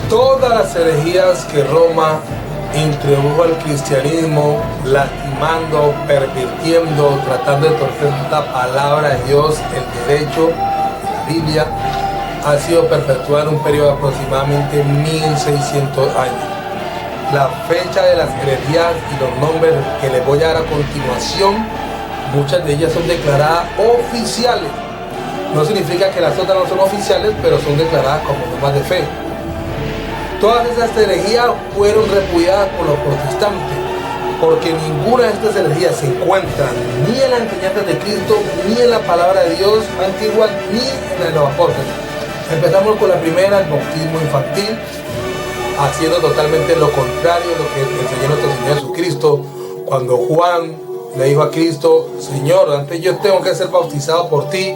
Todas las herejías que Roma introdujo al cristianismo, lastimando, pervirtiendo, tratando de torcer la palabra de Dios, el derecho, la Biblia, ha sido perpetuada en un periodo de aproximadamente 1600 años. La fecha de las herejías y los nombres que les voy a dar a continuación, muchas de ellas son declaradas oficiales. No significa que las otras no son oficiales, pero son declaradas como normas de fe. Todas esas herejías fueron repudiadas por los protestantes, porque ninguna de estas herejías se encuentra ni en la enseñanza de Cristo, ni en la palabra de Dios antigua, ni en los apóstoles. Empezamos con la primera, el bautismo infantil, haciendo totalmente lo contrario de lo que enseñó nuestro Señor Jesucristo. Cuando Juan le dijo a Cristo: Señor, antes yo tengo que ser bautizado por ti,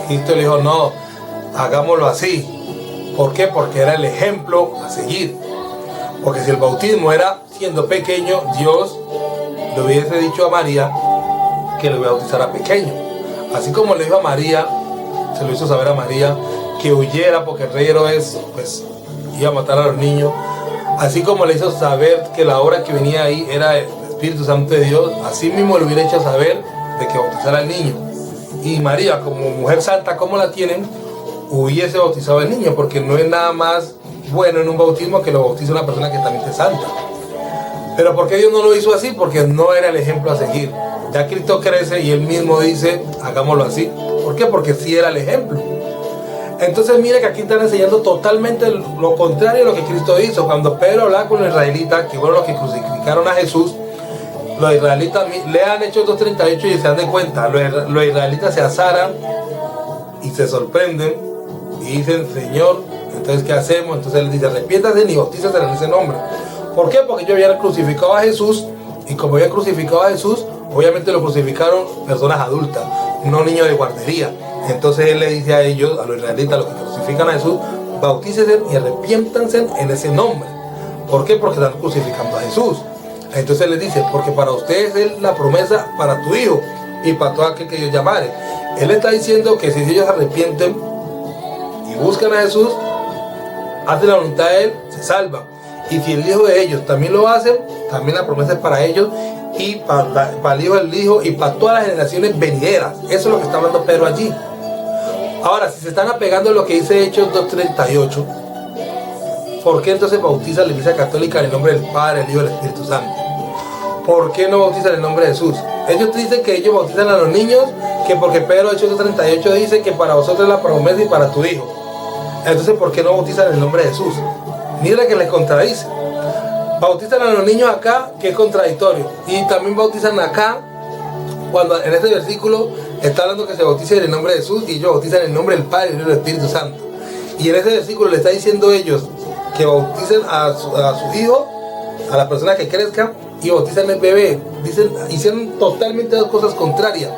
Cristo le dijo: no, hagámoslo así. ¿Por qué? Porque era el ejemplo a seguir. Porque si el bautismo era siendo pequeño, Dios le hubiese dicho a María que le bautizara pequeño. Así como le dijo a María, se lo hizo saber a María, que huyera porque el rey Herodes pues iba a matar a los niños. Así como le hizo saber que la hora que venía ahí era el Espíritu Santo de Dios, así mismo le hubiera hecho saber de que bautizara al niño. Y María, como mujer santa como la tienen, hubiese bautizado al niño, porque no es nada más bueno en un bautismo que lo bautice una persona que también es santa. Pero ¿por qué Dios no lo hizo así? Porque no era el ejemplo a seguir. Ya Cristo crece y él mismo dice: hagámoslo así. ¿Por qué? Porque sí era el ejemplo. Entonces mire que aquí están enseñando totalmente lo contrario de lo que Cristo hizo. Cuando Pedro hablaba con los israelitas, que fueron los que crucificaron a Jesús, los israelitas lean Hechos 2:38 y se dan de cuenta, los israelitas se azaran y se sorprenden y dicen: Señor, entonces ¿qué hacemos? Entonces él dice: arrepiéntanse y bautícense en ese nombre. ¿Por qué? Porque yo había crucificado a Jesús, y como había crucificado a Jesús, obviamente lo crucificaron personas adultas, no niños de guardería. Entonces él le dice a ellos, a los israelitas, los que crucifican a Jesús: bautícense y arrepiéntanse en ese nombre. ¿Por qué? Porque están crucificando a Jesús. Entonces él les dice: porque para ustedes es la promesa para tu hijo y para todo aquel que Dios llamare. Él está diciendo que si ellos se arrepienten y buscan a Jesús, hacen la voluntad de él, se salvan. Y si el hijo de ellos también lo hacen, también la promesa es para ellos y para el hijo del hijo y para todas las generaciones venideras. Eso es lo que está hablando Pedro allí. Ahora, si se están apegando a lo que dice Hechos 2:38, ¿por qué entonces bautiza la Iglesia Católica en el nombre del Padre, el Hijo y el Espíritu Santo? ¿Por qué no bautizan en el nombre de Jesús? Ellos dicen que ellos bautizan a los niños, que porque Pedro Hechos 2:38 dice que para vosotros es la promesa y para tu hijo. Entonces, ¿por qué no bautizan en el nombre de Jesús? Mira que les contradice. Bautizan a los niños acá, que es contradictorio. Y también bautizan acá, cuando en este versículo está hablando que se bautice en el nombre de Jesús, y ellos bautizan en el nombre del Padre y del Espíritu Santo. Y en ese versículo le está diciendo ellos que bauticen a su hijo, a la persona que crezca, y bautizan al bebé. Hicieron totalmente dos cosas contrarias.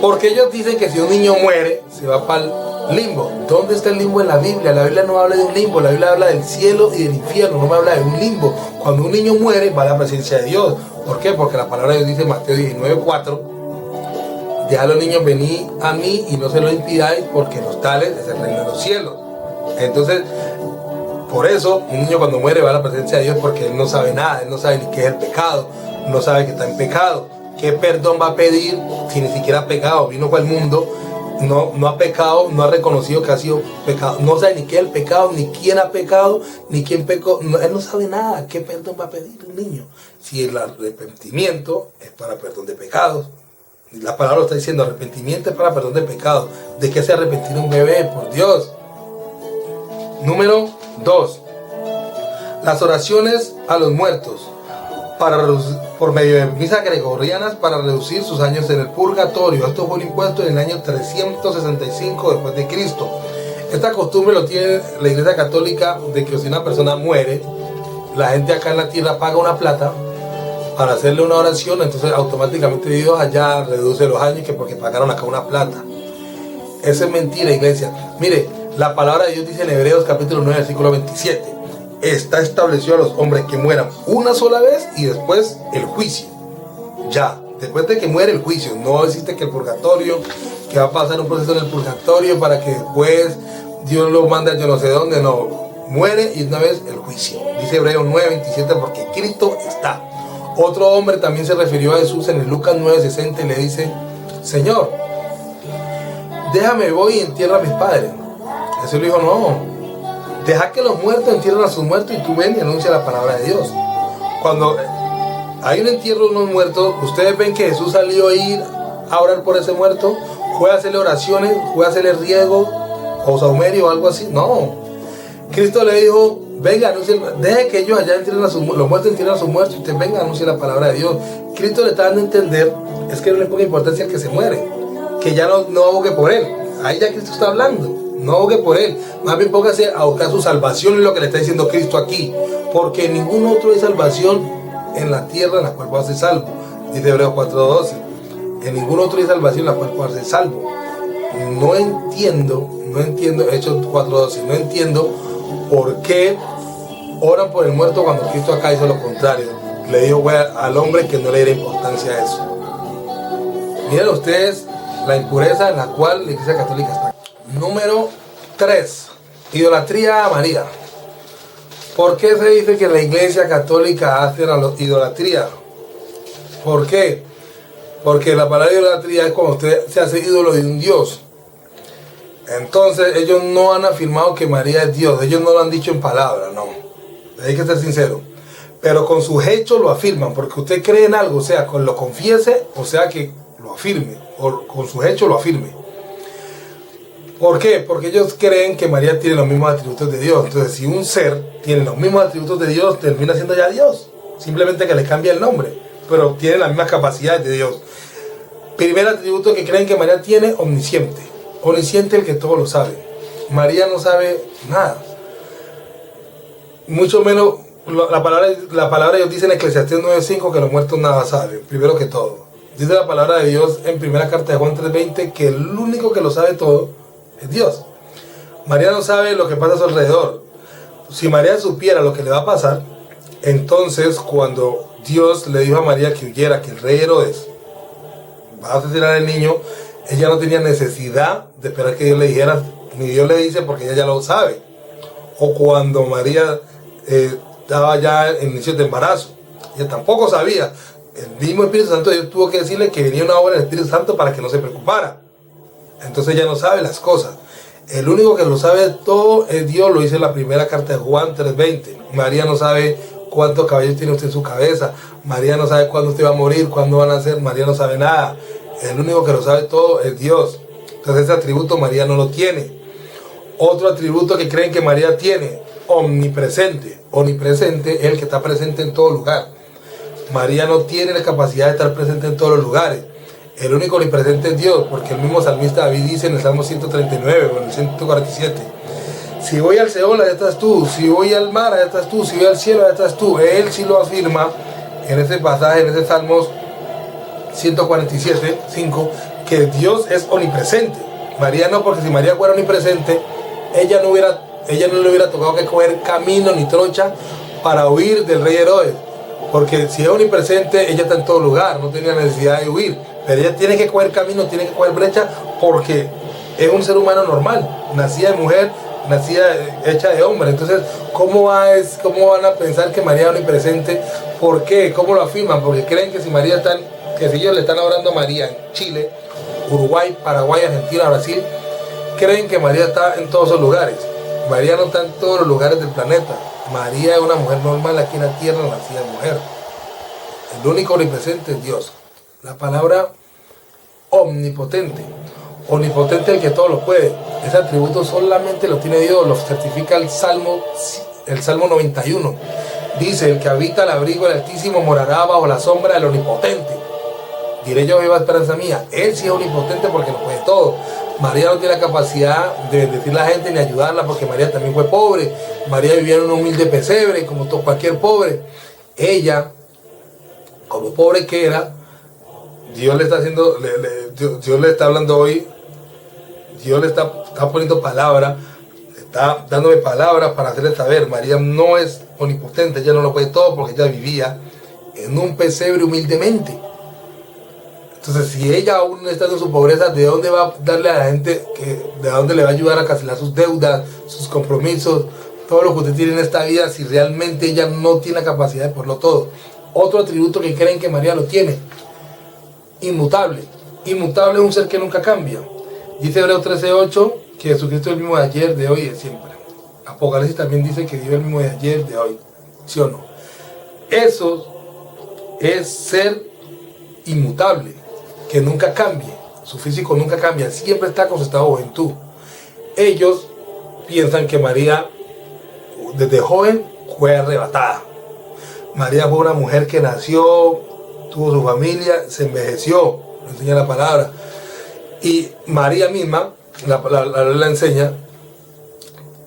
Porque ellos dicen que si un niño muere, se va para el limbo. ¿Dónde está el limbo en la Biblia? La Biblia no habla de un limbo, la Biblia habla del cielo y del infierno, no me habla de un limbo. Cuando un niño muere, va a la presencia de Dios. ¿Por qué? Porque la palabra de Dios dice en Mateo 19:4: dejad a los niños venir a mí y no se lo impidáis, porque los tales es el reino de los cielos. Entonces, por eso, un niño cuando muere va a la presencia de Dios, porque él no sabe nada, él no sabe ni qué es el pecado, no sabe que está en pecado. ¿Qué perdón va a pedir si ni siquiera ha pecado? Vino para el mundo, no ha pecado, no ha reconocido que ha sido pecado, no sabe ni qué es el pecado, ni quién ha pecado, ni quién pecó, él no sabe nada. ¿Qué perdón va a pedir un niño? Si el arrepentimiento es para perdón de pecados. La palabra lo está diciendo: arrepentimiento es para perdón de pecados. ¿De qué se arrepentir un bebé? Por Dios. Número 2. Las oraciones a los muertos por medio de misas gregorianas para reducir sus años en el purgatorio. Esto fue un impuesto en el año 365 después de Cristo. Esta costumbre lo tiene la Iglesia Católica, de que si una persona muere, la gente acá en la tierra paga una plata para hacerle una oración, entonces automáticamente Dios allá reduce los años, que porque pagaron acá una plata. Eso es mentira, iglesia. Mire, la palabra de Dios dice en Hebreos capítulo 9, versículo 27: está establecido a los hombres que mueran una sola vez y después el juicio. Ya, después de que muere el juicio. No existe que el purgatorio, que va a pasar un proceso en el purgatorio para que después Dios lo mande a yo no sé dónde. No, muere y una vez el juicio. Dice Hebreos 9:27, porque Cristo está. Otro hombre también se refirió a Jesús en el Lucas 9:60 y le dice: Señor, déjame, voy y entierro a mis padres. Jesús le dijo: no, deja que los muertos entierren a sus muertos y tú ven y anuncia la palabra de Dios. Cuando hay un entierro de unos muertos, ustedes ven que Jesús salió a ir a orar por ese muerto, fue a hacerle oraciones, fue a hacerle riego o saumerio o algo así. No, Cristo le dijo: venga, anuncie, deje que ellos allá entierren a sus muertos, los muertos entierren a sus muertos y usted venga, anuncie la palabra de Dios. Cristo le está dando a entender es que no le ponga importancia al que se muere, que ya no abogue por él. Ahí ya Cristo está hablando, no abogue por él, más bien póngase a buscar su salvación, es lo que le está diciendo Cristo aquí, porque en ningún otro hay salvación en la tierra en la cual pueda ser salvo. Dice Hebreos 4:12, en ningún otro hay salvación en la cual pueda ser salvo. No entiendo, Hechos 4:12, no entiendo por qué oran por el muerto cuando Cristo acá hizo lo contrario. Le dijo al hombre que no le diera importancia a eso. Miren ustedes la impureza en la cual la Iglesia Católica está. Número 3. Idolatría a María. ¿Por qué se dice que la Iglesia Católica hace la idolatría? ¿Por qué? Porque la palabra idolatría es cuando usted se hace ídolo de un Dios. Entonces ellos no han afirmado que María es Dios. Ellos no lo han dicho en palabras, no. Hay que ser sincero. Pero con sus hechos lo afirman. Porque usted cree en algo, o sea, con lo confiese, o sea que lo afirme. O con sus hechos lo afirme. ¿Por qué? Porque ellos creen que María tiene los mismos atributos de Dios. Entonces, si un ser tiene los mismos atributos de Dios, termina siendo ya Dios. Simplemente que le cambia el nombre. Pero tiene las mismas capacidades de Dios. Primer atributo que creen que María tiene: omnisciente. Omnisciente, el que todo lo sabe. María no sabe nada. Mucho menos, la palabra de Dios dice en Eclesiastés 9:5 que los muertos nada saben, primero que todo. Dice la palabra de Dios en primera carta de Juan 3:20 que el único que lo sabe todo es Dios. María no sabe lo que pasa a su alrededor. Si María supiera lo que le va a pasar, entonces cuando Dios le dijo a María que huyera, que el rey Herodes va a asesinar al niño, ella no tenía necesidad de esperar que Dios le dijera, ni Dios le dice, porque ella ya lo sabe. O cuando María estaba ya en inicio de embarazo, ella tampoco sabía. El mismo Espíritu Santo de Dios tuvo que decirle que venía una obra del Espíritu Santo para que no se preocupara. Entonces ella no sabe las cosas. El único que lo sabe todo es Dios, lo dice en la primera carta de Juan 3:20. María no sabe cuántos cabellos tiene usted en su cabeza. María no sabe cuándo usted va a morir, cuándo van a nacer. María no sabe nada. El único que lo sabe todo es Dios. Entonces ese atributo María no lo tiene. Otro atributo que creen que María tiene: omnipresente. Omnipresente es el que está presente en todo lugar. María no tiene la capacidad de estar presente en todos los lugares. El único omnipresente es Dios, porque el mismo salmista David dice en el Salmo 139 o en el 147: si voy al Seol, allá estás tú; si voy al mar, allá estás tú; si voy al cielo, allá estás tú. Él sí lo afirma en ese pasaje, en ese Salmos 147:5, que Dios es omnipresente. María no, porque si María fuera omnipresente, ella no le hubiera tocado que coger camino ni trocha para huir del rey Herodes. Porque si es omnipresente, ella está en todo lugar, no tenía necesidad de huir. Pero ella tiene que coger camino, tiene que coger brecha, porque es un ser humano normal, nacida de mujer, nacida hecha de hombre. Entonces, ¿cómo van a pensar que María es omnipresente? ¿Por qué? ¿Cómo lo afirman? Porque creen que si ellos le están orando a María en Chile, Uruguay, Paraguay, Argentina, Brasil, creen que María está en todos esos lugares. María no está en todos los lugares del planeta. María es una mujer normal aquí en la tierra, nacida de mujer. El único omnipresente es Dios. La palabra omnipotente. Omnipotente es el que todo lo puede. Ese atributo solamente lo tiene Dios, lo certifica el Salmo 91. Dice: el que habita al abrigo del Altísimo morará bajo la sombra del Omnipotente. Diré yo: viva esperanza mía. Él sí es omnipotente porque lo puede todo. María no tiene la capacidad de bendecir a la gente ni ayudarla, porque María también fue pobre. María vivía en un humilde pesebre, como cualquier pobre. Ella, como pobre que era, Dios le está haciendo, Dios le está hablando hoy. Dios le está poniendo palabras, está dándome palabras para hacerle saber: María no es omnipotente, ella no lo puede todo, porque ella vivía en un pesebre humildemente. Entonces, si ella aún está en su pobreza, ¿de dónde va a darle a la gente, de dónde le va a ayudar a cancelar sus deudas, sus compromisos, todo lo que usted tiene en esta vida si realmente ella no tiene la capacidad de ponerlo todo? Otro atributo que creen que María lo tiene: inmutable. Inmutable es un ser que nunca cambia. Dice Hebreos 13:8 que Jesucristo es el mismo de ayer, de hoy y de siempre. Apocalipsis también dice que Dios es el mismo de ayer, de hoy. ¿Sí o no? Eso es ser inmutable, que nunca cambie. Su físico nunca cambia, siempre está con su estado de juventud. Ellos piensan que María desde joven fue arrebatada. María fue una mujer que nació, tuvo su familia, se envejeció, lo enseña la palabra. Y María misma, la enseña,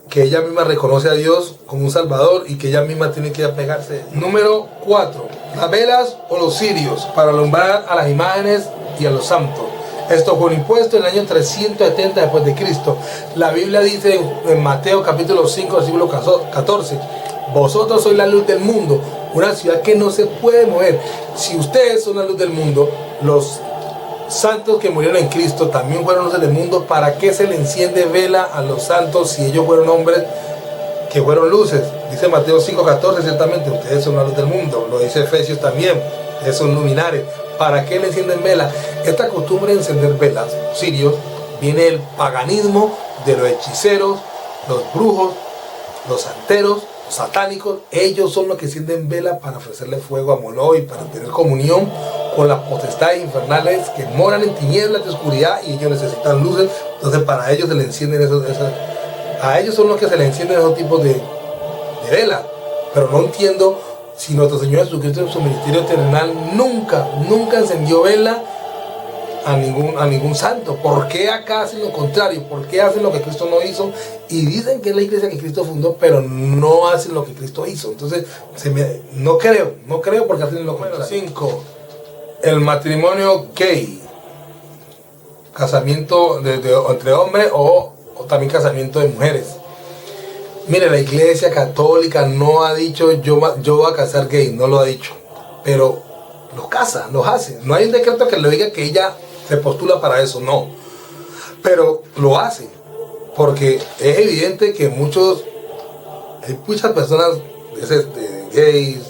que ella misma reconoce a Dios como un Salvador y que ella misma tiene que apegarse. Número 4. Las velas o los cirios para alumbrar a las imágenes y a los santos. Esto fue un impuesto en el año 370 después de Cristo. La Biblia dice en Mateo capítulo 5, versículo 14: vosotros sois la luz del mundo, una ciudad que no se puede mover. Si ustedes son la luz del mundo, los santos que murieron en Cristo también fueron luces del mundo. ¿Para qué se le enciende vela a los santos si ellos fueron hombres que fueron luces? Dice Mateo 5:14, ciertamente ustedes son la luz del mundo. Lo dice Efesios también, ustedes son luminares. ¿Para qué le encienden velas? Esta costumbre de encender velas, cirios, viene del paganismo, de los hechiceros, los brujos, los santeros, los satánicos. Ellos son los que encienden velas para ofrecerle fuego a Moloch y para tener comunión con las potestades infernales que moran en tinieblas de oscuridad, y ellos necesitan luces. Entonces para ellos se le encienden a ellos son los que se le encienden esos tipos de velas. Pero no entiendo si nuestro Señor Jesucristo en su ministerio terrenal nunca encendió vela a ningún santo. ¿Por qué acá hacen lo contrario? ¿Por qué hacen lo que Cristo no hizo? Y dicen que es la iglesia que Cristo fundó, pero no hacen lo que Cristo hizo. Entonces no creo porque hacen lo contrario. 5. El matrimonio gay, casamiento entre hombres o también casamiento de mujeres. Mire, la iglesia católica no ha dicho yo voy a casar gay, no lo ha dicho, pero los casa, los hace. No hay un decreto que le diga que ella se postula para eso, no, pero lo hace, porque es evidente que hay muchas personas gays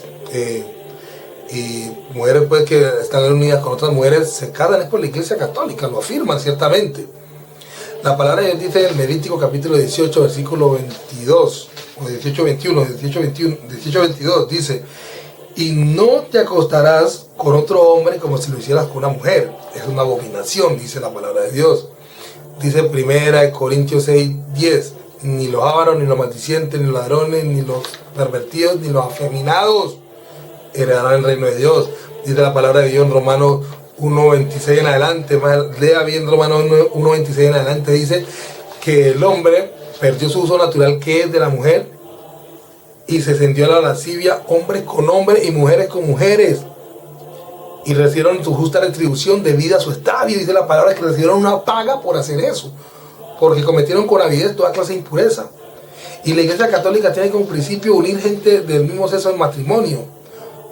y mujeres pues que están unidas con otras mujeres, se casan es por la iglesia católica, lo afirman ciertamente. La palabra de Dios dice en Levítico capítulo 18, versículo 22, o 18-22, dice: y no te acostarás con otro hombre como si lo hicieras con una mujer. Es una abominación, dice la palabra de Dios. Dice en 1 Corintios 6:10, ni los ávaros, ni los maldicientes, ni los ladrones, ni los pervertidos, ni los afeminados heredarán el reino de Dios. Dice la palabra de Dios en Romanos 1:26 en adelante, lea bien Romanos 1:26 en adelante, dice que el hombre perdió su uso natural, que es de la mujer, y se encendió a la lascivia, hombres con hombres y mujeres con mujeres, y recibieron su justa retribución debida a su estadio. Dice la palabra que recibieron una paga por hacer eso, porque cometieron con avidez toda clase de impureza. Y la iglesia católica tiene como principio unir gente del mismo sexo en matrimonio,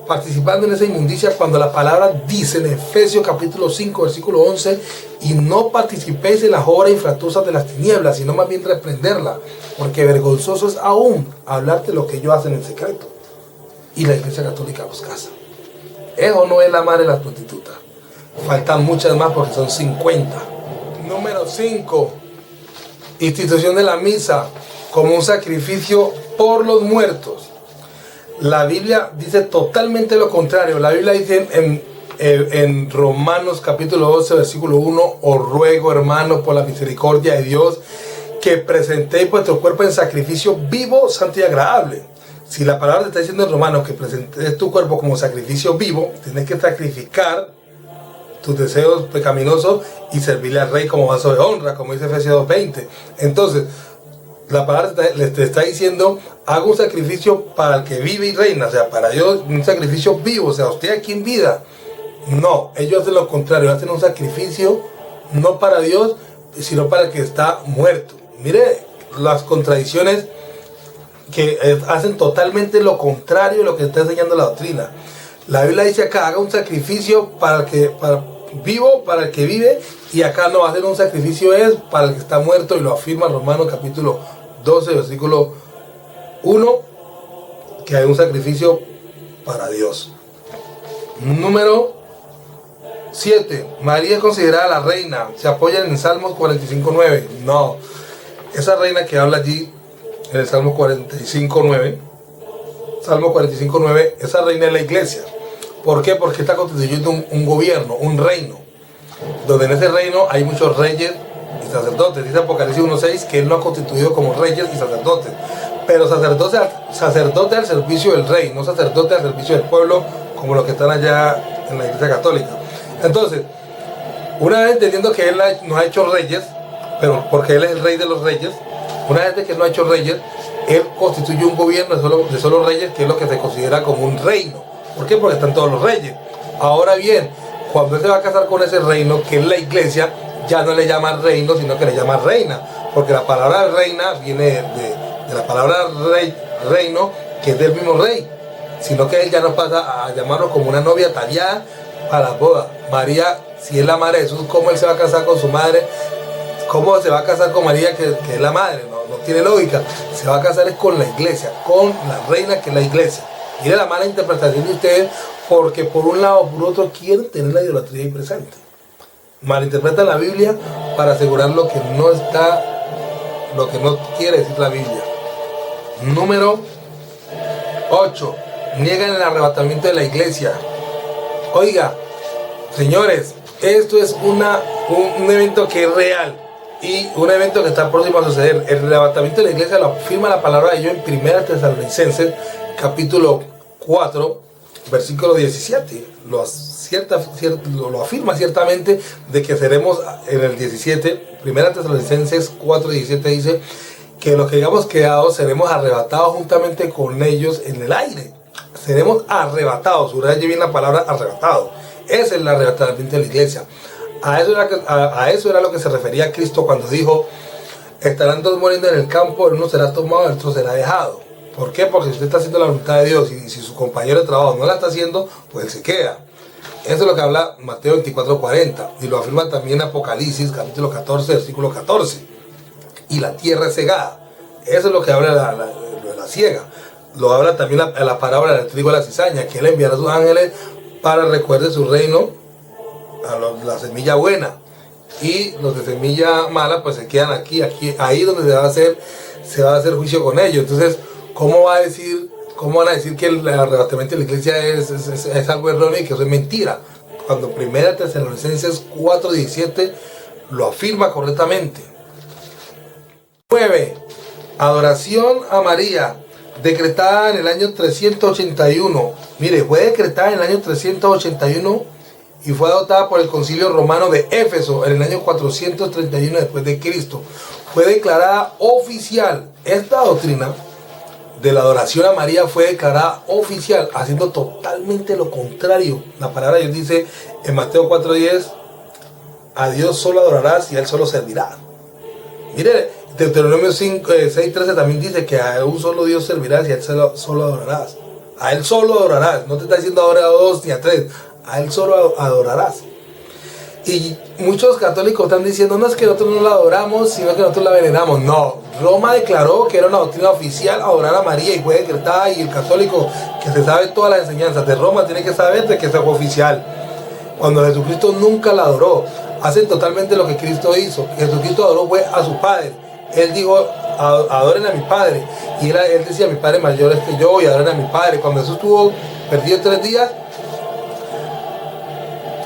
participando en esa inmundicia, cuando la palabra dice en Efesios capítulo 5 versículo 11: y no participéis en las obras infructuosas de las tinieblas, sino más bien reprenderla, porque vergonzoso es aún hablar de lo que ellos hacen en secreto. Y la iglesia católica los casa. ¿Es o no es la madre de las prostitutas? Faltan muchas más porque son 50. Número 5. Institución de la misa como un sacrificio por los muertos. La Biblia dice totalmente lo contrario. La Biblia dice en Romanos capítulo 12 versículo 1: os ruego, hermanos, por la misericordia de Dios, que presentéis vuestro cuerpo en sacrificio vivo, santo y agradable. Si la palabra te está diciendo en Romanos que presentes tu cuerpo como sacrificio vivo, tienes que sacrificar tus deseos pecaminosos y servirle al rey como vaso de honra, como dice Efesios 2:20. Entonces la palabra te está diciendo: haga un sacrificio para el que vive y reina, o sea, para Dios, un sacrificio vivo, o sea, usted aquí en vida. No, ellos hacen lo contrario, hacen un sacrificio no para Dios, sino para el que está muerto. Mire las contradicciones, que hacen totalmente lo contrario de lo que está enseñando la doctrina. La Biblia dice acá: haga un sacrificio para el que vive, y acá no, hacer un sacrificio es para el que está muerto, y lo afirma Romanos capítulo 12 versículo Uno, que hay un sacrificio para Dios. Número 7. María es considerada la reina. Se apoyan en Salmos 45:9. No. Esa reina que habla allí en el Salmo 45:9. Salmo 45:9. Esa reina es la iglesia. ¿Por qué? Porque está constituyendo un gobierno, un reino. Donde en ese reino hay muchos reyes y sacerdotes. Dice Apocalipsis 1:6 que él lo ha constituido como reyes y sacerdotes. Pero sacerdote al servicio del rey, no sacerdote al servicio del pueblo, como los que están allá en la iglesia católica. Entonces, una vez entendiendo que él nos ha hecho reyes, pero porque él es el rey de los reyes, una vez que él no ha hecho reyes, él constituye un gobierno de solo reyes, que es lo que se considera como un reino. ¿Por qué? Porque están todos los reyes. Ahora bien, cuando él se va a casar con ese reino, que es la iglesia, ya no le llama reino, sino que le llama reina, porque la palabra reina viene de la palabra reino, que es del mismo rey, sino que él ya nos pasa a llamarnos como una novia tallada para la boda. María, si es la madre de Jesús, ¿cómo él se va a casar con su madre? ¿Cómo se va a casar con María, que es la madre? No tiene lógica. Se va a casar es con la iglesia, con la reina, que es la iglesia. Mire la mala interpretación de ustedes, porque por un lado o por otro quieren tener la idolatría ahí presente. Malinterpretan la Biblia para asegurar lo que no quiere decir la Biblia. Número 8. Niegan el arrebatamiento de la iglesia. Oiga, señores, esto es un evento que es real y un evento que está próximo a suceder. El arrebatamiento de la iglesia lo afirma la palabra de Dios en 1 Tesalonicenses, capítulo 4, versículo 17. Lo afirma ciertamente de que seremos en el 17. 1 Tesalonicenses 4, 17 dice que los que hayamos quedado seremos arrebatados juntamente con ellos en el aire. Seremos arrebatados. Subraya bien la palabra arrebatado. Ese es el arrebatamiento de la iglesia. A eso era lo que se refería a Cristo cuando dijo: estarán dos muriendo en el campo, el uno será tomado, el otro será dejado. ¿Por qué? Porque si usted está haciendo la voluntad de Dios y si su compañero de trabajo no la está haciendo, pues él se queda. Eso es lo que habla Mateo 24:40 y lo afirma también Apocalipsis capítulo 14, versículo 14. Y la tierra es cegada. Eso es lo que habla la ciega. Lo habla también la parábola del trigo y la cizaña, que él enviará a sus ángeles para recuerde su reino a la semilla buena, y los de semilla mala pues se quedan ahí donde se va a hacer juicio con ellos. Entonces, ¿cómo van a decir que el arrebatamiento de la iglesia es algo erróneo y que eso es mentira? Cuando 1 Tesalonicenses 4:17 lo afirma correctamente. 9. Adoración a María, decretada en el año 381. Mire, fue decretada en el año 381 y fue adoptada por el Concilio Romano de Éfeso en el año 431 después de Cristo. Fue declarada oficial. Esta doctrina de la adoración a María fue declarada oficial, haciendo totalmente lo contrario. La palabra de Dios dice en Mateo 4:10: a Dios solo adorarás y a Él solo servirás. Mire, Deuteronomio 6:13 también dice que a un solo Dios servirás y a Él solo adorarás. A Él solo adorarás. No te está diciendo ahora a dos ni a tres. A Él solo adorarás. Y muchos católicos están diciendo: no es que nosotros no la adoramos, sino que nosotros la veneramos. No, Roma declaró que era una doctrina oficial adorar a María y fue decretada, y el católico que se sabe todas las enseñanzas de Roma tiene que saber de que eso fue oficial. Cuando Jesucristo nunca la adoró. Hacen totalmente lo que Cristo hizo. Jesucristo adoró fue a su Padre. Él dijo: adoren a mi Padre. Y él decía: mi Padre mayor es que yo, y adoren a mi Padre. Cuando Jesús estuvo perdido 3 días,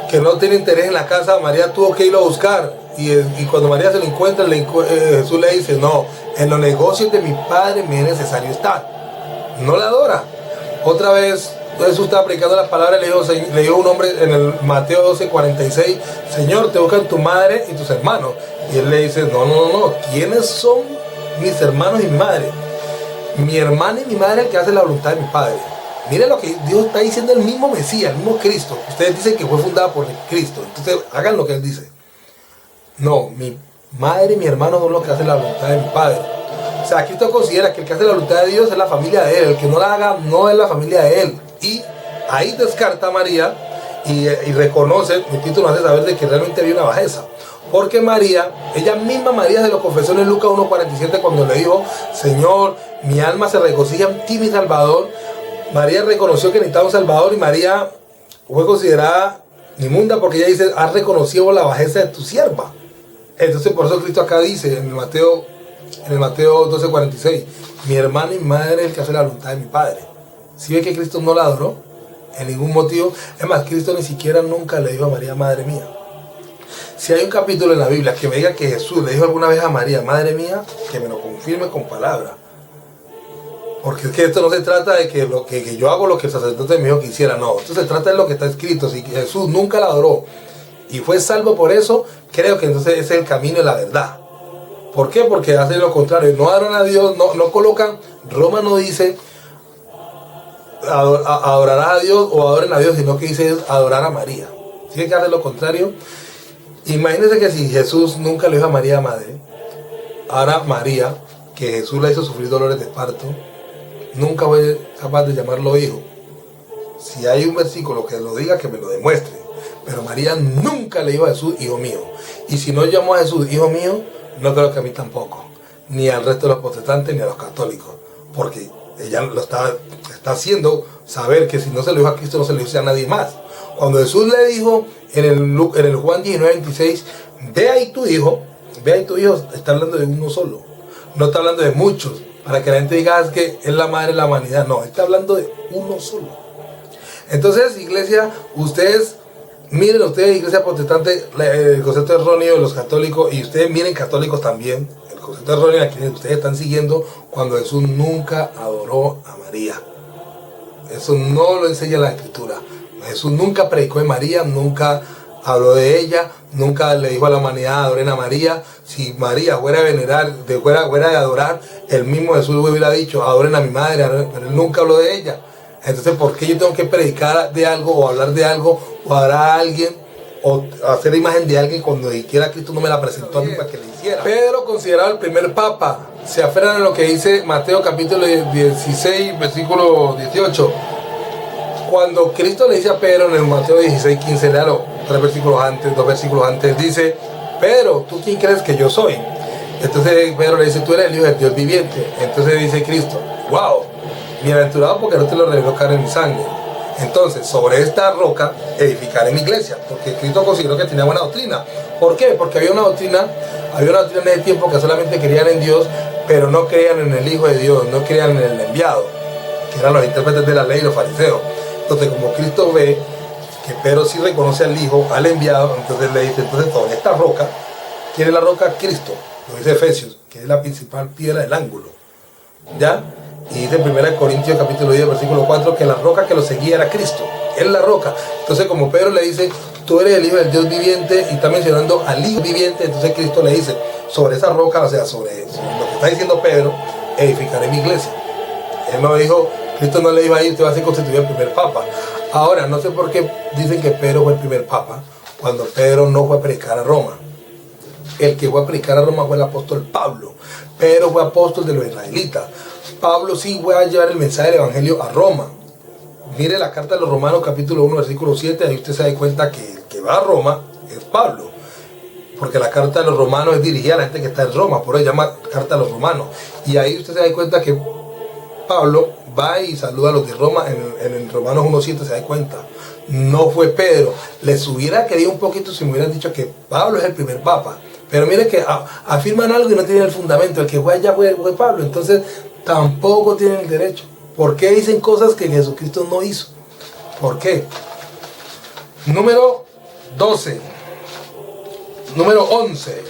que no tiene interés en la casa, María tuvo que irlo a buscar. Y cuando María se lo encuentra, Jesús le dice: no, en los negocios de mi Padre me es necesario estar. No la adora. Otra vez Jesús estaba predicando la palabra y le dijo un hombre en el Mateo 12:46: Señor, te buscan tu madre y tus hermanos. Y él le dice: no, ¿quiénes son mis hermanos y mi madre? Mi hermana y mi madre, el que hace la voluntad de mi Padre. Mire lo que Dios está diciendo, el mismo Mesías, el mismo Cristo. Ustedes dicen que fue fundada por Cristo, entonces hagan lo que Él dice. No, mi madre y mi hermano son los que hacen la voluntad de mi Padre. O sea, Cristo considera que el que hace la voluntad de Dios es la familia de Él. El que no la haga no es la familia de Él. Y ahí descarta a María y reconoce, mi título nos hace saber de que realmente había una bajeza. Porque María, ella misma María se lo confesó en Lucas 1:47 cuando le dijo: Señor, mi alma se regocija en ti, mi Salvador. María reconoció que necesitaba un Salvador y María fue considerada inmunda porque ella dice: has reconocido la bajeza de tu sierva. Entonces por eso Cristo acá dice en el Mateo 12:46: mi hermana y mi madre es el que hace la voluntad de mi Padre. ¿Sí ve que Cristo no la adoró en ningún motivo? Es más, Cristo ni siquiera nunca le dijo a María: madre mía. Si hay un capítulo en la Biblia que me diga que Jesús le dijo alguna vez a María: madre mía, que me lo confirme con palabra. Porque es que esto no se trata de que yo hago lo que el sacerdote me dijo que hiciera. No, esto se trata de lo que está escrito. Si Jesús nunca la adoró y fue salvo por eso, creo que entonces ese es el camino de la verdad. ¿Por qué? Porque hacen lo contrario. No adoran a Dios, no colocan. Roma no dice adorarás a Dios o adoren a Dios, sino que dice adorar a María. ¿Sí que hace lo contrario? Imagínense que si Jesús nunca le dijo a María madre, ahora María, que Jesús la hizo sufrir dolores de parto, nunca fue capaz de llamarlo hijo. Si hay un versículo que lo diga, que me lo demuestre. Pero María nunca le dijo a Jesús: hijo mío. Y si no llamó a Jesús hijo mío, no creo que a mí tampoco, ni al resto de los protestantes, ni a los católicos. Porque ella lo está haciendo saber que si no se lo dijo a Cristo, no se lo dice a nadie más. Cuando Jesús le dijo en el Juan 19:26, ve ahí tu hijo, está hablando de uno solo. No está hablando de muchos, para que la gente diga que es la madre de la humanidad. No, está hablando de uno solo. Entonces, iglesia, miren ustedes, iglesia protestante, el concepto erróneo de los católicos, y ustedes miren católicos también, el concepto erróneo a quienes ustedes están siguiendo, cuando Jesús nunca adoró a María. Eso no lo enseña la Escritura. Jesús nunca predicó de María, nunca habló de ella, nunca le dijo a la humanidad: adoren a María. Si María fuera de venerar, fuera de adorar, el mismo Jesús hubiera dicho: adoren a mi madre, pero él nunca habló de ella. Entonces, ¿por qué yo tengo que predicar de algo, o hablar de algo, o adorar a alguien, o hacer imagen de alguien cuando ni siquiera Cristo no me la presentó a mí para que le hiciera? Pedro, considerado el primer papa, se aferran a lo que dice Mateo capítulo 16, versículo 18. Cuando Cristo le dice a Pedro en el Mateo 16:15, léalo 2 versículos antes, dice: Pedro, ¿tú quién crees que yo soy? Entonces Pedro le dice: tú eres el Hijo del Dios viviente. Entonces dice Cristo: wow, bienaventurado porque no te lo reveló carne ni sangre. Entonces, sobre esta roca edificaré mi iglesia, porque Cristo consideró que tenía buena doctrina. ¿Por qué? Porque había una doctrina en ese tiempo que solamente creían en Dios, pero no creían en el Hijo de Dios, no creían en el enviado, que eran los intérpretes de la ley y los fariseos. Entonces, como Cristo ve que Pedro sí reconoce al Hijo, al enviado, entonces le dice: entonces sobre esta roca, ¿quién es la roca? Cristo. Lo dice Efesios, que es la principal piedra del ángulo. ¿Ya? Y dice en 1 Corintios capítulo 10, versículo 4, que la roca que lo seguía era Cristo. Él es la roca. Entonces, como Pedro le dice: tú eres el Hijo del Dios viviente, y está mencionando al Hijo viviente, entonces Cristo le dice: sobre esa roca, o sea, sobre lo que está diciendo Pedro, edificaré mi iglesia. Él no dijo, Cristo no le iba a ir, te va a ser constituido el primer papa. Ahora, no sé por qué dicen que Pedro fue el primer papa, cuando Pedro no fue a predicar a Roma. El que fue a predicar a Roma fue el apóstol Pablo. Pedro fue apóstol de los israelitas. Pablo sí fue a llevar el mensaje del evangelio a Roma. Mire la carta de los Romanos capítulo 1 versículo 7, ahí usted se da cuenta que el que va a Roma es Pablo, porque la carta de los Romanos es dirigida a la gente que está en Roma, por eso se llama carta de los Romanos. Y ahí usted se da cuenta que Pablo va y saluda a los de Roma, en Romanos 1.7 se da cuenta. No fue Pedro. Les hubiera querido un poquito si me hubieran dicho que Pablo es el primer papa, pero mire que afirman algo y no tienen el fundamento. El que fue allá fue Pablo, entonces tampoco tienen el derecho. ¿Por qué dicen cosas que Jesucristo no hizo? ¿Por qué? Número 12. Número 11.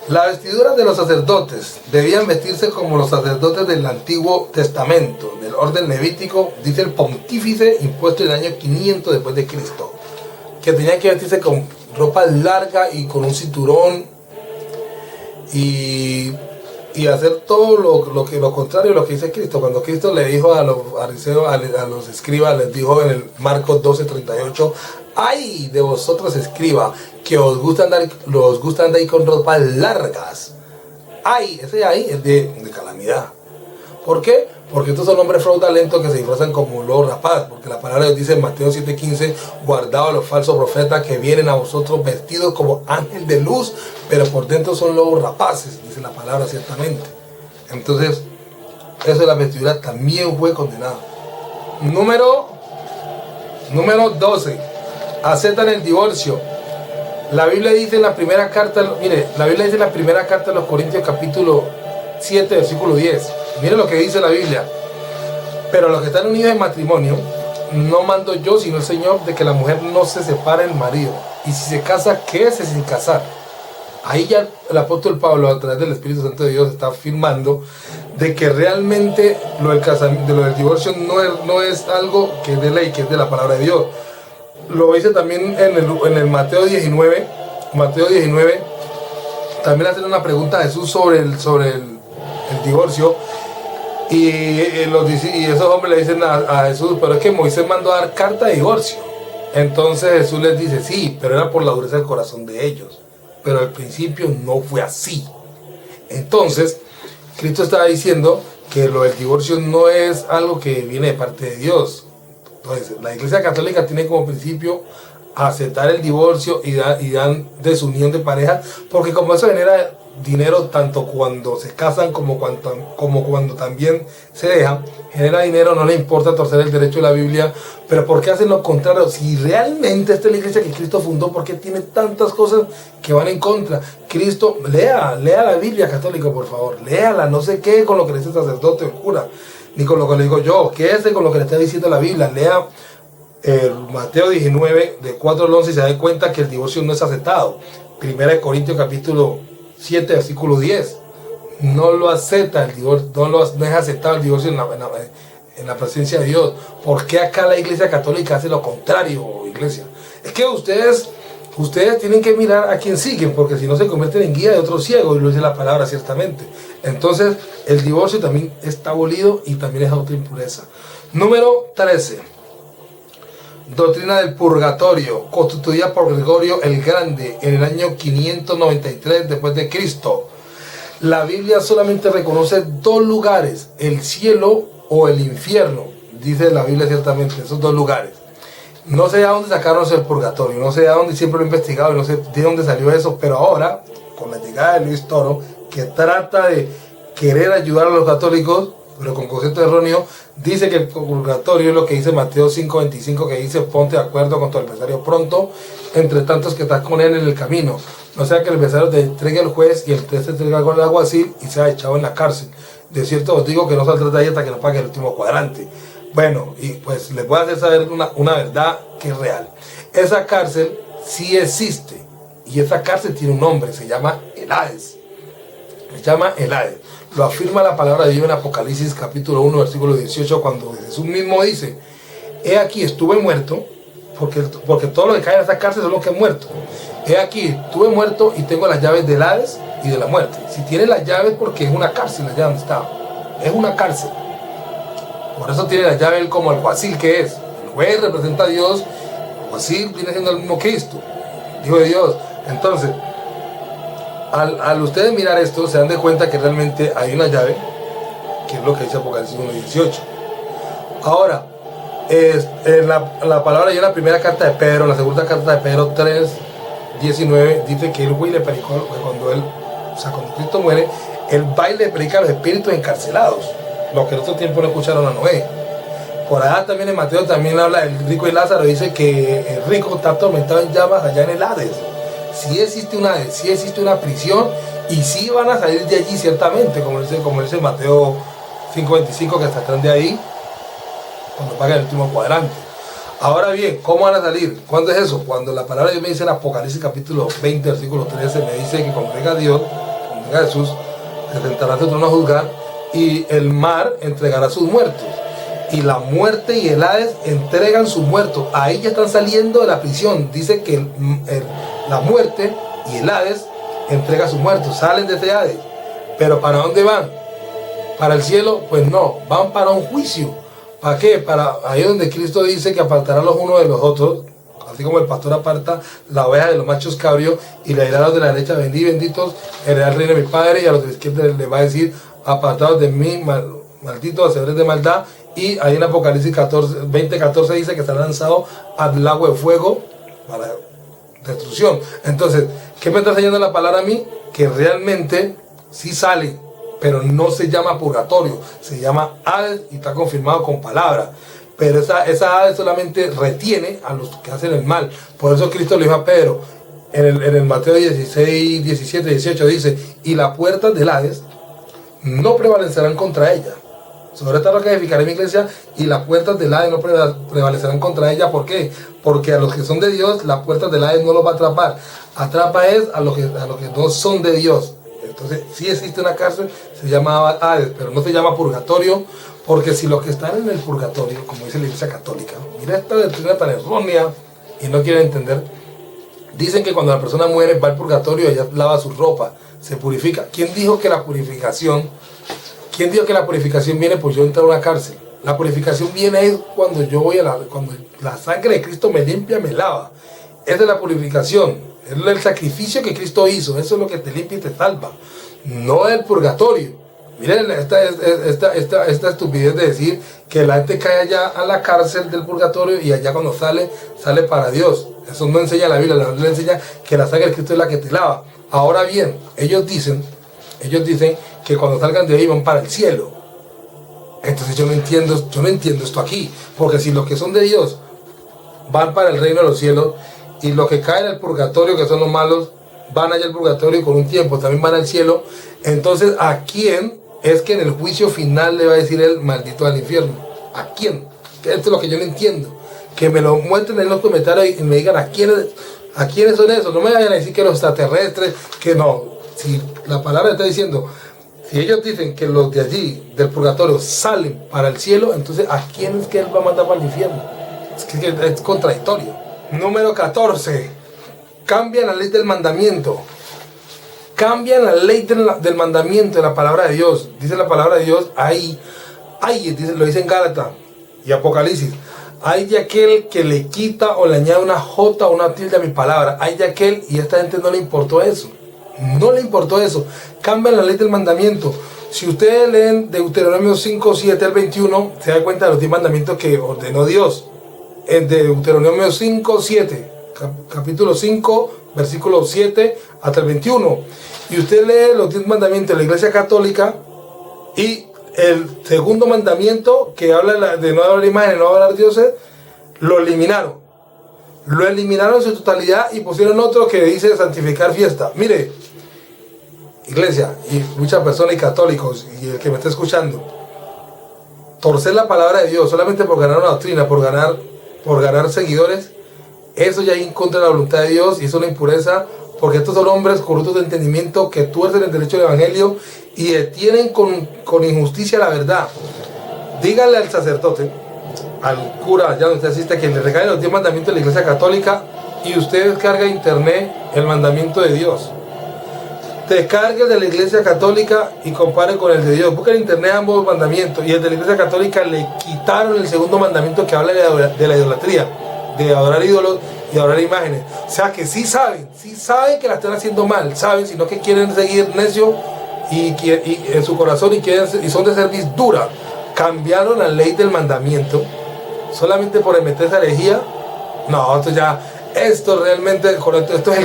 Las vestiduras de los sacerdotes debían vestirse como los sacerdotes del Antiguo Testamento, del orden levítico, dice el pontífice impuesto en el año 500 después de Cristo, que tenían que vestirse con ropa larga y con un cinturón y hacer todo lo contrario de lo que dice Cristo. Cuando Cristo le dijo a los fariseos, a los escribas, les dijo en el Marcos 12:38, ¡ay de vosotros escribas, que os gusta andar con ropas largas! ¡Ay! Ese ahí es de calamidad. ¿Por qué? Porque estos son hombres fraudulentos que se disfrazan como lobo rapaz, porque la palabra de Dios dice en Mateo 7:15, guardaos los falsos profetas que vienen a vosotros vestidos como ángel de luz, pero por dentro son lobos rapaces, dice la palabra ciertamente. Entonces, eso de la vestidura también fue condenado. Número 12. Aceptan el divorcio. La Biblia dice en la primera carta, mire, la Biblia dice en la primera carta de los Corintios capítulo 7, versículo 10. Miren lo que dice la Biblia. Pero a los que están unidos en matrimonio, no mando yo, sino el Señor, de que la mujer no se separe del marido. Y si se casa, quédese sin casar. Ahí ya el apóstol Pablo, a través del Espíritu Santo de Dios, está afirmando de que realmente lo del divorcio no es algo que es de ley, que es de la palabra de Dios. Lo dice también en el Mateo 19. Mateo 19 también hacen una pregunta a Jesús sobre el divorcio. Y esos hombres le dicen a Jesús, pero es que Moisés mandó a dar carta de divorcio. Entonces Jesús les dice, sí, pero era por la dureza del corazón de ellos. Pero al principio no fue así. Entonces, Cristo estaba diciendo que lo del divorcio no es algo que viene de parte de Dios. Entonces, la Iglesia Católica tiene como principio aceptar el divorcio y dan desunión de pareja, porque como eso genera dinero tanto cuando se casan como cuando también se dejan, genera dinero, no le importa torcer el derecho de la Biblia. Pero ¿por qué hacen lo contrario? Si realmente esta es la iglesia que Cristo fundó, ¿por qué tiene tantas cosas que van en contra? Cristo, lea la Biblia católica, por favor, léala, no sé qué con lo que le dice el sacerdote o el cura, ni con lo que le digo yo, quédese con lo que le está diciendo la Biblia. Lea Mateo 19, de 4 al 11, y se da cuenta que el divorcio no es aceptado. Primera de Corintios capítulo 7, versículo 10. No lo acepta el divorcio, no es aceptado el divorcio en la presencia de Dios. ¿Por qué acá la iglesia católica hace lo contrario, iglesia? Es que ustedes tienen que mirar a quién siguen, porque si no se convierten en guía de otros ciegos, y lo dice la palabra ciertamente. Entonces, el divorcio también está abolido y también es otra impureza. Número 13. Doctrina del purgatorio, constituida por Gregorio el Grande en el año 593 después de Cristo. La Biblia solamente reconoce dos lugares, el cielo o el infierno, dice la Biblia ciertamente, esos dos lugares. No sé a dónde sacaron el purgatorio, no sé a dónde, siempre lo he investigado y no sé de dónde salió eso, pero ahora, con la llegada de Luis Toro, que trata de querer ayudar a los católicos, pero con concepto erróneo, dice que el purgatorio es lo que dice Mateo 5:25, que dice, ponte de acuerdo con tu adversario pronto, entre tantos que estás con él en el camino. No sea que el adversario te entregue al juez y el juez te entregue al alguacil y sea echado en la cárcel. De cierto os digo que no saldrá de ahí hasta que no pague el último cuadrante. Bueno, y pues les voy a hacer saber una verdad que es real. Esa cárcel sí existe, y esa cárcel tiene un nombre, se llama el Hades. Se llama el Hades. Lo afirma la palabra de Dios en Apocalipsis capítulo 1, versículo 18, cuando Jesús mismo dice, he aquí, estuve muerto, porque todos los que caen en esa cárcel son los que han muerto. He aquí, estuve muerto y tengo las llaves del Hades y de la muerte. Si tiene las llaves, porque es una cárcel allá donde está. Es una cárcel. Por eso tiene las llaves como alguacil que es. El juez representa a Dios, el alguacil viene siendo el mismo Cristo, Hijo de Dios. Entonces, al ustedes mirar esto, se dan de cuenta que realmente hay una llave, que es lo que dice Apocalipsis 1:18. Ahora, la palabra ya en la primera carta de Pedro, en la segunda carta de Pedro 3:19, dice que el güey le predicó, que cuando Cristo muere, él va y le predica a los espíritus encarcelados, los que en otro tiempo no escucharon a Noé. Por allá también en Mateo también habla del rico y Lázaro, dice que el rico está atormentado en llamas allá en el Hades. Sí existe un Hades, sí existe una prisión, y sí van a salir de allí ciertamente, como dice Mateo 5:25, que saldrán de ahí cuando paguen el último cuadrante. Ahora bien, ¿cómo van a salir? ¿Cuándo es eso? Cuando la palabra de Dios me dice en Apocalipsis capítulo 20, versículo 13, me dice que cuando venga Dios, cuando venga Jesús, se sentará a su trono a juzgar, y el mar entregará sus muertos, y la muerte y el Hades entregan sus muertos. Ahí ya están saliendo de la prisión. Dice que la muerte y el Hades entrega sus muertos, salen de ese Hades. Pero ¿para dónde van? ¿Para el cielo? Pues no, van para un juicio. ¿Para qué? Para ahí donde Cristo dice que apartará los unos de los otros, así como el pastor aparta la oveja de los machos cabríos, y le dirá a los de la derecha, benditos, heredad el reino de mi Padre, y a los de la izquierda le va a decir, apartados de mí, maldito, hacedores de maldad. Y ahí en Apocalipsis 20:14 dice que está lanzado al lago de fuego para destrucción. Entonces, ¿qué me está enseñando la palabra a mí? Que realmente sí sale, pero no se llama purgatorio, se llama Hades y está confirmado con palabra. Pero esa Hades solamente retiene a los que hacen el mal. Por eso Cristo le dijo a Pedro, en el Mateo 16, 17, 18 dice, y las puertas del Hades no prevalecerán contra ella. Sobre esta roca edificaré mi iglesia y las puertas del Hades no prevalecerán contra ella. ¿Por qué? Porque a los que son de Dios, las puertas del Hades no los va a atrapar. Atrapa es a los que no son de Dios. Entonces, sí existe una cárcel, se llama Hades, pero no se llama purgatorio, porque si los que están en el purgatorio, como dice la Iglesia Católica, mira esta doctrina tan errónea y no quieren entender, dicen que cuando la persona muere va al purgatorio, ella lava su ropa, se purifica. ¿Quién dijo que la purificación viene por yo entrar a una cárcel? La purificación viene cuando yo voy cuando la sangre de Cristo me limpia, me lava. Esa es la purificación, es el sacrificio que Cristo hizo, eso es lo que te limpia y te salva, no el purgatorio. Miren esta estupidez de decir que la gente cae allá a la cárcel del purgatorio y allá cuando sale para Dios. Eso no enseña la Biblia enseña que la sangre de Cristo es la que te lava. Ahora bien, ellos dicen que cuando salgan de ahí van para el cielo. Entonces yo no entiendo esto aquí, porque si los que son de Dios van para el reino de los cielos y los que caen al purgatorio, que son los malos, van allá al purgatorio y con un tiempo también van al cielo, entonces ¿a quién es que en el juicio final le va a decir el maldito al infierno? ¿A quién? Esto es lo que yo no entiendo. Que me lo muestren en los comentarios y me digan a quiénes son esos. No me vayan a decir que los extraterrestres, que no. Si la palabra está diciendo, si ellos dicen que los de allí, del purgatorio, salen para el cielo, entonces ¿a quién es que él va a mandar para el infierno? Es que es contradictorio. Número 14. Cambian la ley del mandamiento. Cambian la ley del mandamiento de la palabra de Dios. Dice la palabra de Dios ahí, lo dice en Gálatas y Apocalipsis. Hay de aquel que le quita o le añade una jota o una tilde a mi palabra. Hay de aquel, y a esta gente no le importó eso. No le importó eso. Cambian la ley del mandamiento. Si ustedes leen Deuteronomio 5, 7 al 21, se dan cuenta de los 10 mandamientos que ordenó Dios. En Deuteronomio 5, 7, capítulo 5, versículo 7 hasta el 21. Y usted lee los 10 mandamientos de la Iglesia Católica y el segundo mandamiento que habla de no adorar imágenes, no adorar dioses, lo eliminaron. Lo eliminaron en su totalidad y pusieron otro que dice santificar fiesta. Mire, iglesia y muchas personas y católicos y el que me está escuchando, torcer la palabra de Dios solamente por ganar una doctrina, por ganar seguidores, eso ya es en contra de la voluntad de Dios y es una impureza, porque estos son hombres corruptos de entendimiento que tuercen el derecho del evangelio y detienen con injusticia la verdad. Díganle al sacerdote, al cura, ya donde usted asiste, que le regale los 10 mandamientos de la Iglesia Católica y usted descarga en internet el mandamiento de Dios. Descargue de la Iglesia Católica y compare con el de Dios. Busca en internet ambos mandamientos y el de la Iglesia Católica le quitaron el segundo mandamiento que habla de la idolatría, de adorar ídolos y adorar imágenes. O sea que sí saben que la están haciendo mal, saben, sino que quieren seguir necio y en su corazón y son de servicio dura. Cambiaron la ley del mandamiento solamente por meter esa herejía. No, esto realmente, esto es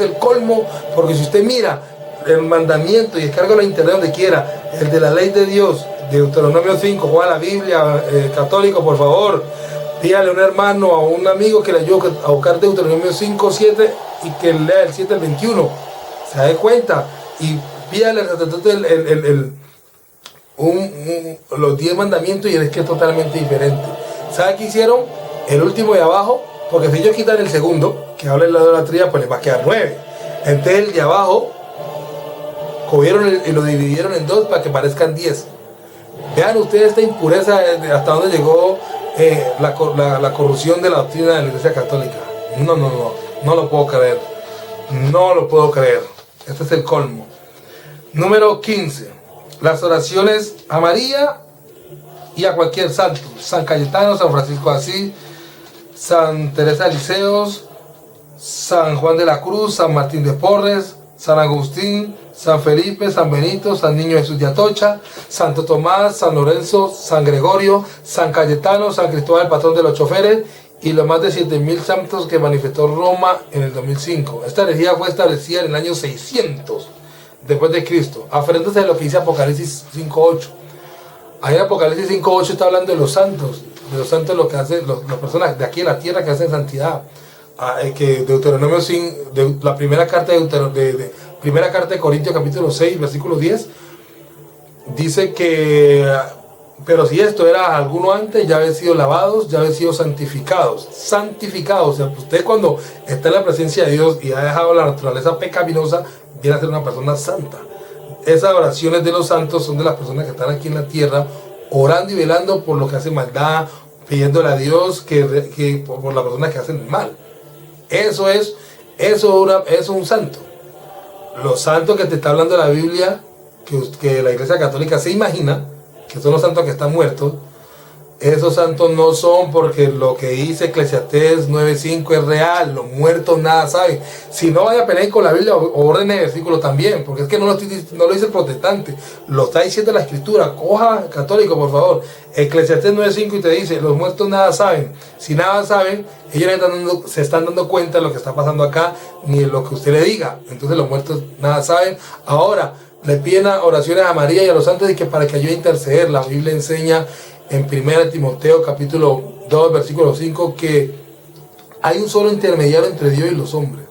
el colmo, porque si usted mira el mandamiento y descarga la internet donde quiera, el de la ley de Dios, Deuteronomio 5, juega la Biblia, católico, por favor, dígale a un hermano, a un amigo que le ayude a buscar Deuteronomio 5, 7 y que lea el 7 al 21, se dé cuenta y pídale al sacerdote los 10 mandamientos y es que es totalmente diferente. ¿Sabe qué hicieron? El último de abajo, porque si ellos quitan el segundo, que habla de la idolatría, pues les va a quedar 9. Entonces el de abajo cogieron y lo dividieron en 2 para que parezcan 10. Vean ustedes esta impureza, hasta dónde llegó la corrupción de la doctrina de la Iglesia Católica. No lo puedo creer. No lo puedo creer. Este es el colmo. Número 15. Las oraciones a María y a cualquier santo. San Cayetano, San Francisco de Asís, San Teresa de Liceos, San Juan de la Cruz, San Martín de Porres, San Agustín, San Felipe, San Benito, San Niño Jesús de Atocha, Santo Tomás, San Lorenzo, San Gregorio, San Cayetano, San Cristóbal, el patrón de los choferes, y los más de 7.000 santos que manifestó Roma en el 2005. Esta herejía fue establecida en el año 600 después de Cristo, aferrándose a lo que dice Apocalipsis 5.8. Ahí en Apocalipsis 5.8 está hablando de los santos lo que hacen, las personas de aquí en la tierra que hacen santidad. Que Deuteronomio, la primera carta primera carta de Corintios capítulo 6, versículo 10, dice que, pero si esto era alguno antes, ya habían sido lavados, ya habían sido santificados. O sea, usted cuando está en la presencia de Dios y ha dejado la naturaleza pecaminosa, viene a ser una persona santa. Esas oraciones de los santos son de las personas que están aquí en la tierra, orando y velando por lo que hacen maldad, pidiéndole a Dios que por las personas que hacen el mal. Eso es un santo. Los santos que te está hablando la Biblia, que la Iglesia Católica se imagina, que son los santos que están muertos, esos santos no son, porque lo que dice Eclesiastés 9.5 es real. Los muertos nada saben. Si no, vaya a pelear con la Biblia o orden el versículo también, porque es que no lo dice el protestante, lo está diciendo la Escritura. Coja, católico, por favor, Eclesiastés 9.5 y te dice: los muertos nada saben. Si nada saben, ellos se están dando cuenta de lo que está pasando acá, ni de lo que usted le diga. Entonces los muertos nada saben. Ahora le piden oraciones a María y a los santos y que para que ayude a interceder. La Biblia enseña en 1 Timoteo capítulo 2 versículo 5 que hay un solo intermediario entre Dios y los hombres.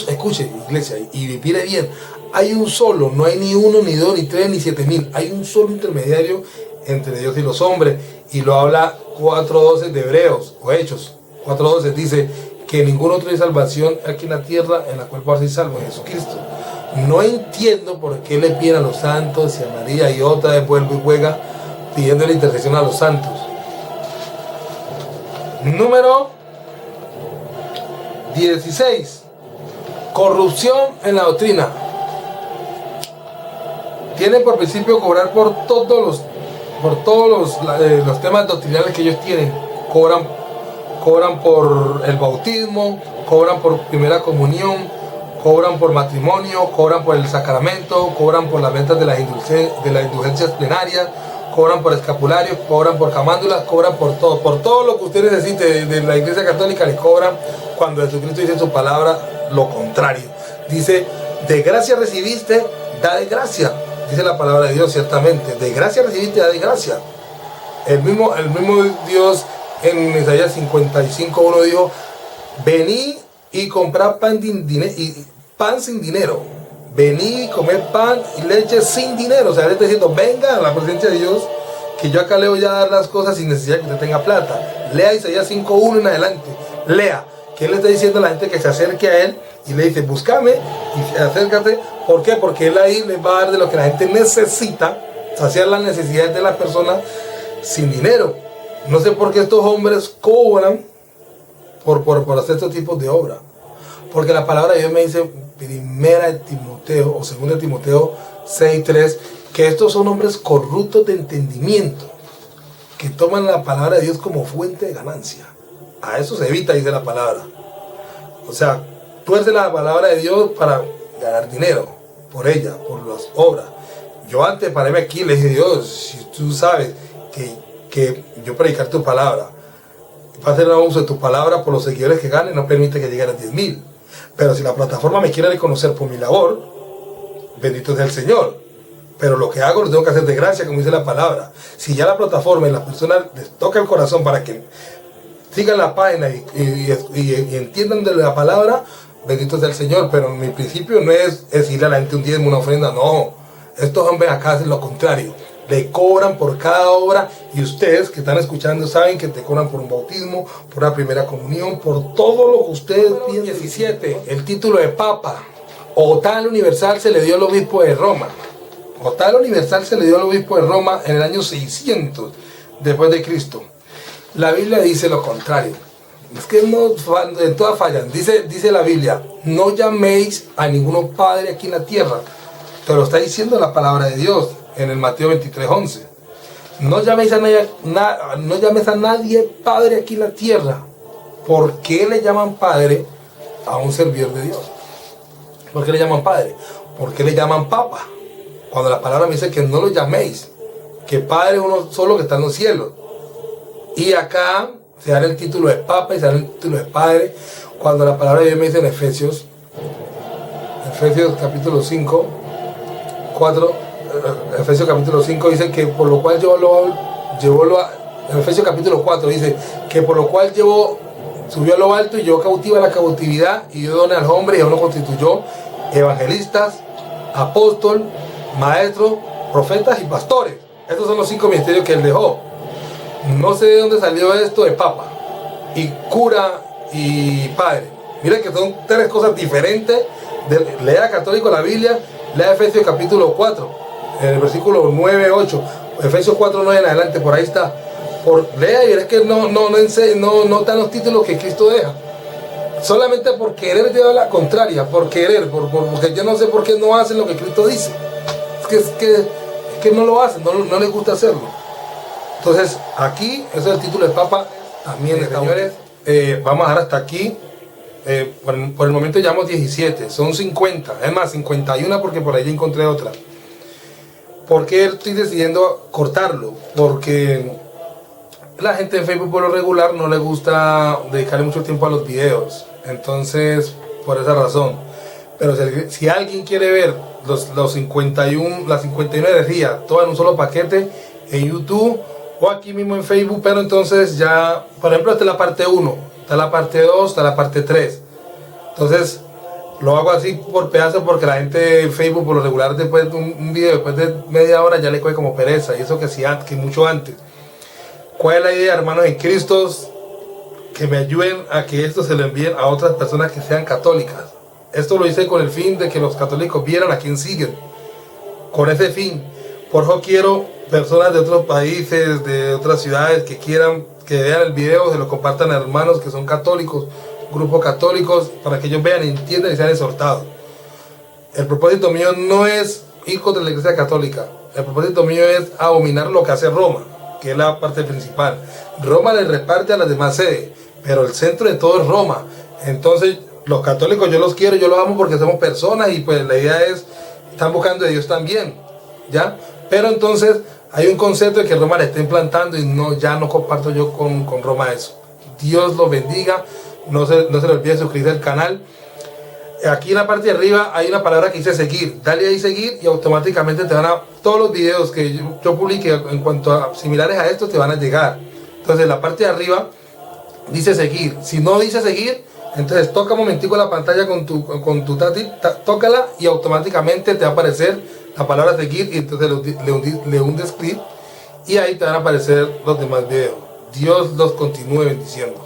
Escuche, iglesia, y mire bien, hay un solo, no hay ni uno, ni dos, ni tres, ni 7.000. Hay un solo intermediario entre Dios y los hombres, y lo habla 4.12 de Hebreos, o Hechos 4.12, dice que ningún otro hay salvación aquí en la tierra en la cual pueda ser salvo, en Jesucristo. No entiendo por qué le piden a los santos y a María, y otra vez vuelve y juega pidiendo la intercesión a los santos. Número 16. Corrupción en la doctrina. Tienen por principio cobrar por todos los temas doctrinales que ellos tienen. Cobran por el bautismo, cobran por primera comunión, cobran por matrimonio, cobran por el sacramento, cobran por las ventas de las indulgencias plenarias, cobran por escapularios, cobran por camándulas, cobran por todo lo que usted necesite de la Iglesia Católica. Le cobran, cuando Jesucristo dice en su palabra lo contrario. Dice: de gracia recibiste, da de gracia. Dice la palabra de Dios, ciertamente, de gracia recibiste, da de gracia. El mismo Dios en Isaías 55:1 dijo: venid y comprad pan sin dinero. Venid y comed pan y leche sin dinero. O sea, él está diciendo: venga a la presencia de Dios, que yo acá le voy a dar las cosas sin necesidad que usted tenga plata. Lea Isaías 5:1 en adelante. Lea que él le está diciendo a la gente que se acerque a él y le dice: búscame y acércate. ¿Por qué? Porque él ahí les va a dar de lo que la gente necesita, saciar las necesidades de las personas sin dinero. No sé por qué estos hombres cobran por hacer estos tipos de obras. Porque la palabra de Dios me dice, primera de Timoteo o segunda de Timoteo 6:3, que estos son hombres corruptos de entendimiento, que toman la palabra de Dios como fuente de ganancia. A eso se evita, dice la palabra. O sea, tuerce la palabra de Dios para ganar dinero por ella, por las obras. Yo antes pararme aquí le dije: Dios, si tú sabes que yo predicar tu palabra, va a hacer un uso de tu palabra por los seguidores que ganen, no permite que lleguen a 10.000. Pero si la plataforma me quiere reconocer por mi labor, bendito sea el Señor. Pero lo que hago lo tengo que hacer de gracia, como dice la palabra. Si ya la plataforma y las personas les toca el corazón para que sigan la página y entiendan de la palabra, bendito sea el Señor. Pero mi principio no es decirle a la gente un diezmo, una ofrenda, no. Estos hombres acá hacen lo contrario. Le cobran por cada obra, y ustedes que están escuchando saben que te cobran por un bautismo, por una primera comunión, por todo lo que ustedes piden. 17. El título de Papa o tal universal se le dio al obispo de Roma. O tal universal se le dio al obispo de Roma en el año 600 después de Cristo. La Biblia dice lo contrario. Es que no, en todas fallan. Dice la Biblia: no llaméis a ninguno padre aquí en la tierra. Te lo está diciendo la palabra de Dios en el Mateo 23:11. No llaméis a nadie padre aquí en la tierra. ¿Por qué le llaman padre a un servidor de Dios? ¿Por qué le llaman padre? ¿por qué le llaman Papa? Cuando la palabra me dice que no lo llaméis, que Padre es uno solo que está en los cielos. Y acá se da el título de Papa y se da el título de Padre, cuando la palabra de Dios me dice en Efesios capítulo 5, 4, Efesios capítulo 5 dice que por lo cual en Efesios capítulo 4 dice que por lo cual subió a lo alto y llevó cautiva la cautividad y dio dones al hombre y aún lo constituyó evangelistas, apóstol, maestros, profetas y pastores. Estos son los 5 ministerios que él dejó. No sé de dónde salió esto de Papa y cura y padre. Miren que son 3 cosas diferentes. Lea católico la Biblia, lea Efesios capítulo 4, en el versículo 9, 8, Efesios 4, 9 en adelante, por ahí está. Lea y verás que no dan los títulos que Cristo deja. Solamente por querer llevar la contraria, porque yo no sé por qué no hacen lo que Cristo dice. Es que no lo hacen, no les gusta hacerlo. Entonces, aquí, eso es el título de Papa. También, señores, vamos a dejar hasta aquí. Por el momento llevamos 17, son 50, es más, 51 porque por ahí encontré otra. ¿Por qué estoy decidiendo cortarlo? Porque la gente en Facebook por lo regular no le gusta dedicarle mucho tiempo a los videos. Entonces, por esa razón. Pero si alguien quiere ver las 51 energías, todas en un solo paquete, en YouTube o aquí mismo en Facebook, pero entonces ya, por ejemplo, esta es la parte 1, está la parte 2, está la parte 3. Entonces, lo hago así por pedazos porque la gente en Facebook por lo regular después de un video, después de media hora ya le coge como pereza, y eso que mucho antes. ¿Cuál es la idea, hermanos en Cristo? Que me ayuden a que esto se lo envíen a otras personas que sean católicas. Esto lo hice con el fin de que los católicos vieran a quién siguen. Con ese fin. Por eso quiero personas de otros países, de otras ciudades que quieran que vean el video, se lo compartan a hermanos que son católicos, grupos católicos, para que ellos vean, entiendan y sean exhortados. El propósito mío no es ir contra la Iglesia Católica. El propósito mío es abominar lo que hace Roma, que es la parte principal. Roma le reparte a las demás sedes, pero el centro de todo es Roma. Entonces, los católicos yo los quiero, yo los amo porque somos personas y pues la idea es, están buscando a Dios también, ¿ya? Pero entonces hay un concepto de que Roma le está implantando y ya no comparto yo con Roma eso. Dios los bendiga, no se le olvide suscribirse al canal. Aquí en la parte de arriba hay una palabra que dice seguir, dale ahí seguir y automáticamente te van a, todos los videos que yo publique en cuanto a similares a estos te van a llegar. Entonces en la parte de arriba dice seguir, si no dice seguir, entonces toca un momentico la pantalla con tu táctil, tócala y automáticamente te va a aparecer la palabra seguir y entonces le hundes clic y ahí te van a aparecer los demás videos. Dios los continúe bendiciendo.